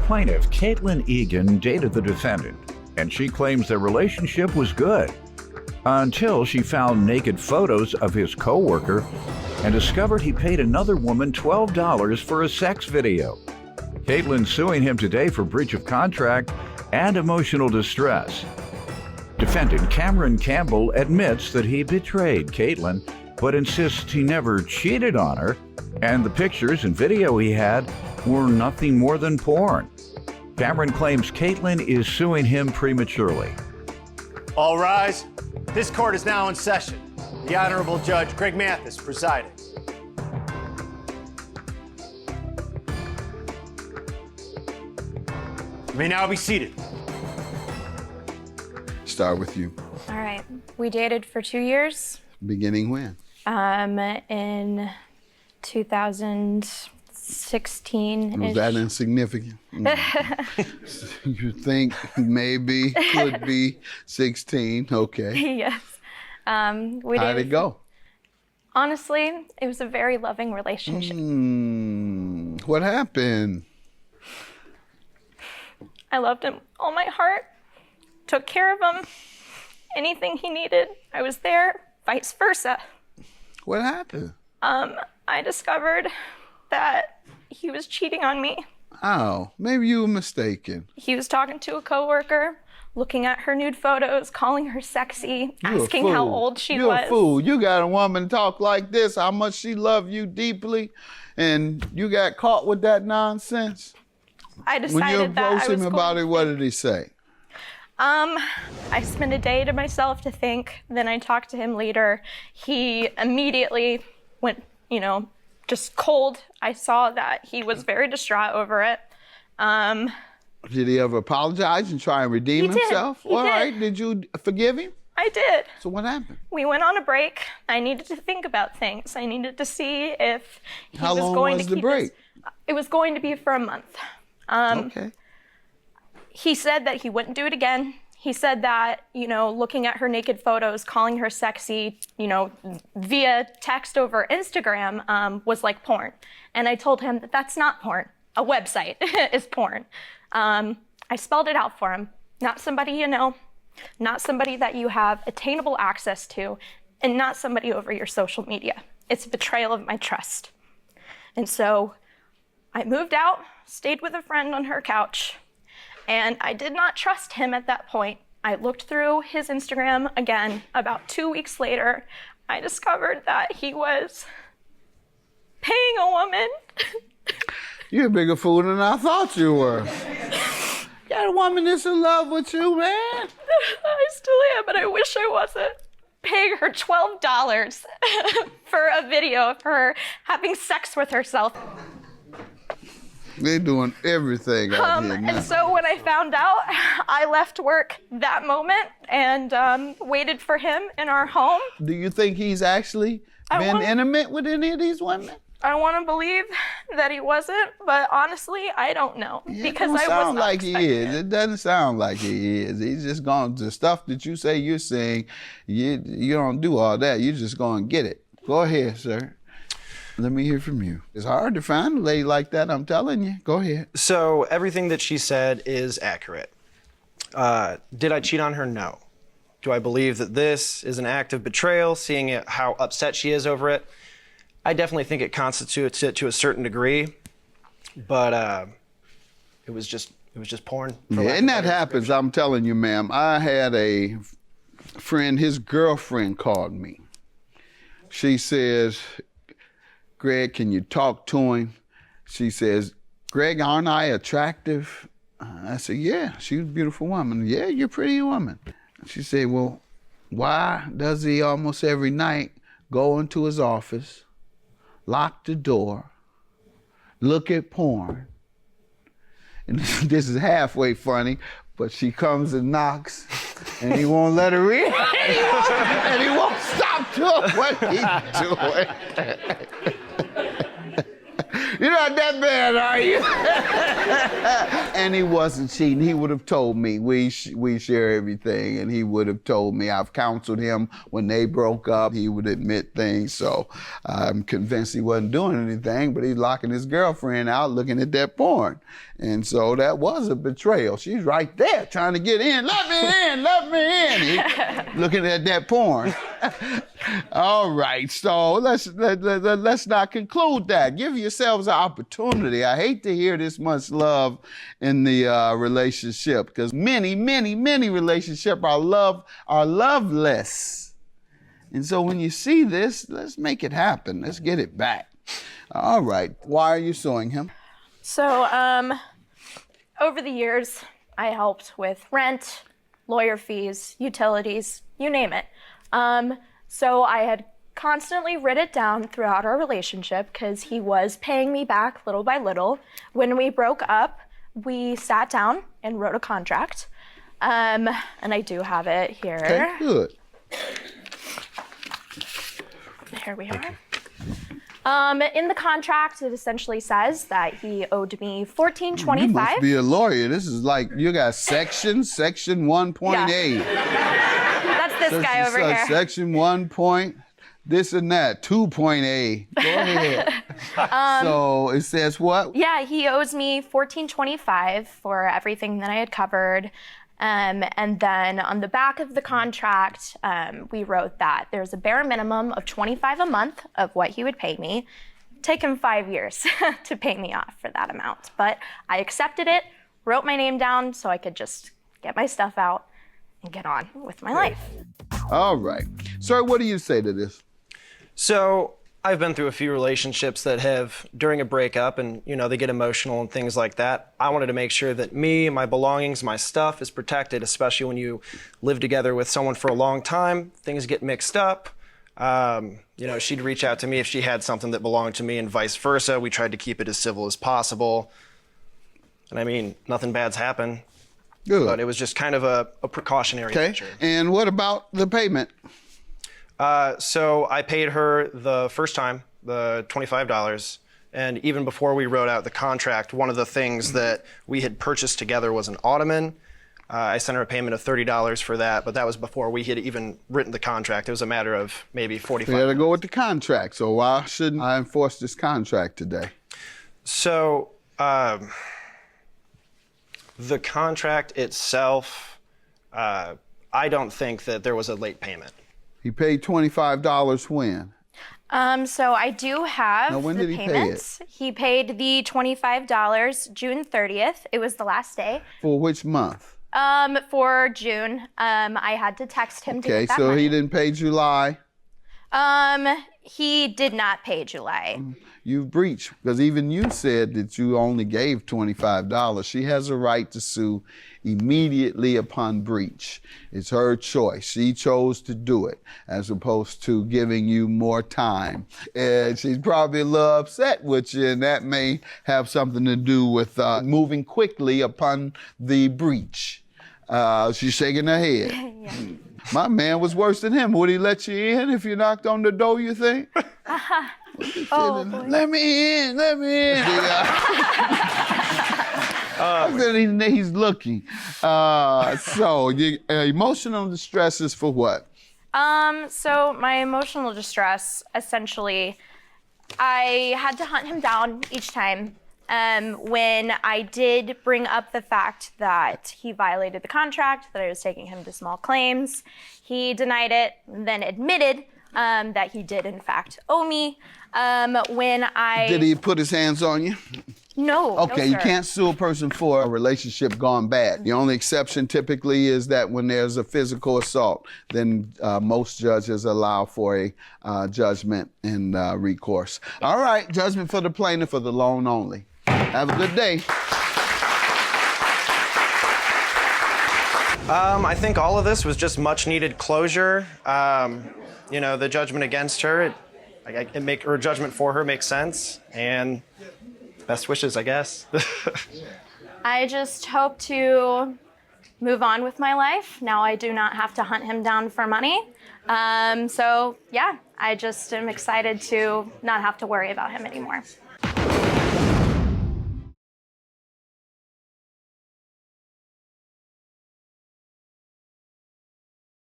Plaintiff Caitlin Egan dated the defendant, and she claims their relationship was good until she found naked photos of his co-worker and discovered he paid another woman $12 for a sex video. Caitlin's suing him today for breach of contract and emotional distress. Defendant Cameron Campbell admits that he betrayed Caitlin, but insists he never cheated on her, and the pictures and video he had were nothing more than porn. Cameron claims Caitlin is suing him prematurely. All rise. This court is now in session. The Honorable Judge Greg Mathis presiding. You may now be seated. Start with you. All right. We dated for 2 years. Beginning when? In 2016. Was that insignificant? You think maybe could be 16? Okay. Yes. How'd it go? Honestly, it was a very loving relationship. What happened? I loved him all my heart, took care of him, anything he needed, I was there, vice versa. What happened? I discovered that he was cheating on me. Oh, maybe you were mistaken. He was talking to a coworker, looking at her nude photos, calling her sexy, asking how old she was. You're a fool. You got a woman talk like this, how much she loved you deeply, and you got caught with that nonsense? I decided when you that I approached was him about it, what did he say? I spent a day to myself to think. Then I talked to him later. He immediately went, just cold. I saw that he was very distraught over it. Did he ever apologize and try and redeem himself? He did. Right. Did you forgive him? I did. So what happened? We went on a break. I needed to think about things. I needed to see if he How was long going was to the keep break? It was going to be for a month. Okay. He said that he wouldn't do it again. He said that, looking at her naked photos, calling her sexy, via text over Instagram was like porn. And I told him that that's not porn. A website is porn. I spelled it out for him. Not somebody you know, not somebody that you have attainable access to, and not somebody over your social media. It's a betrayal of my trust. And so I moved out, stayed with a friend on her couch, and I did not trust him at that point. I looked through his Instagram again. About 2 weeks later, I discovered that he was paying a woman. You're a bigger fool than I thought you were. You got a woman that's in love with you, man. I still am, but I wish I wasn't. Paying her $12 for a video of her having sex with herself. They're doing everything out here now. And so when I found out, I left work that moment and waited for him in our home. Do you think he's actually been intimate with any of these women? I want to believe that he wasn't, but honestly, I don't know. Because I was not like expecting he is. It doesn't sound like he is. He's just going to the stuff that you say you're saying. You don't do all that. You're just going to get it. Go ahead, sir. Let me hear from you. It's hard to find a lady like that, I'm telling you. Go ahead. So everything that she said is accurate. Did I cheat on her? No. Do I believe that this is an act of betrayal, seeing how upset she is over it? I definitely think it constitutes it to a certain degree, but it was just porn. Yeah, and that happens, I'm telling you, ma'am. I had a friend, his girlfriend called me. She says, Greg, can you talk to him? She says, Greg, aren't I attractive? I said, yeah, she's a beautiful woman. Yeah, you're a pretty woman. She said, well, why does he almost every night go into his office, lock the door, look at porn? And this is halfway funny, but she comes and knocks, and he won't let her in. and he won't stop doing what he's doing. You're not that bad, are you? And he wasn't cheating. He would have told me. We share everything, and he would have told me. I've counseled him when they broke up. He would admit things, so I'm convinced he wasn't doing anything, but he's locking his girlfriend out looking at that porn. And so that was a betrayal. She's right there trying to get in. Let me in, let me in. Looking at that porn. All right, so let's not conclude that. Give yourselves an opportunity. I hate to hear this much love in the relationship, because many relationships are loveless. And so when you see this, let's make it happen. Let's get it back. All right. Why are you suing him? So, over the years, I helped with rent, lawyer fees, utilities, you name it. So I had constantly written it down throughout our relationship because he was paying me back little by little. When we broke up, we sat down and wrote a contract. And I do have it here. Okay, good. Here we are. In the contract, it essentially says that he owed me $14.25. You must be a lawyer. This is like, you got section 1.8. That's this guy over here. Section 1 point, this and that, 2.8. Go ahead. So it says what? Yeah, he owes me $14.25 for everything that I had covered. And then on the back of the contract, we wrote that there's a bare minimum of $25 a month of what he would pay me. Take him 5 years to pay me off for that amount. But I accepted it, wrote my name down so I could just get my stuff out and get on with my life. All right. Sir, what do you say to this? So I've been through a few relationships that have, during a breakup, and they get emotional and things like that. I wanted to make sure that me, my belongings, my stuff is protected, especially when you live together with someone for a long time. Things get mixed up. She'd reach out to me if she had something that belonged to me and vice versa. We tried to keep it as civil as possible. And I mean, nothing bad's happened. Good. But it was just kind of a precautionary measure. And what about the payment? So I paid her the first time, the $25. And even before we wrote out the contract, one of the things that we had purchased together was an ottoman. I sent her a payment of $30 for that, but that was before we had even written the contract. It was a matter of maybe $45. You had to go with the contract. So why shouldn't I enforce this contract today? So the contract itself, I don't think that there was a late payment. He paid $25 when? So I do have Now, when the did he pay payments. He paid the $25 June 30th. It was the last day. For which month? For June. I had to text him to Okay, get that so money. he didn't pay July? He did not pay July. You've breached, because even you said that you only gave $25. She has a right to sue immediately upon breach. It's her choice. She chose to do it as opposed to giving you more time. And she's probably a little upset with you, and that may have something to do with moving quickly upon the breach. She's shaking her head. Yeah. My man was worse than him. Would he let you in if you knocked on the door, you think? Oh, boy. Let me in, let me in. He's looking. So emotional distress is for what? So my emotional distress, essentially, I had to hunt him down each time. When I did bring up the fact that he violated the contract, that I was taking him to small claims, he denied it, then admitted that he did in fact owe me. Did he put his hands on you? No. Okay, no, you sir. can't sue a person for a relationship gone bad. The only exception typically is that when there's a physical assault, then most judges allow for a judgment and recourse. All right, judgment for the plaintiff for the loan only. Have a good day. I think all of this was just much needed closure. The judgment against her, her judgment for her makes sense, and best wishes, I guess. I just hope to move on with my life. Now I do not have to hunt him down for money. So yeah, I just am excited to not have to worry about him anymore.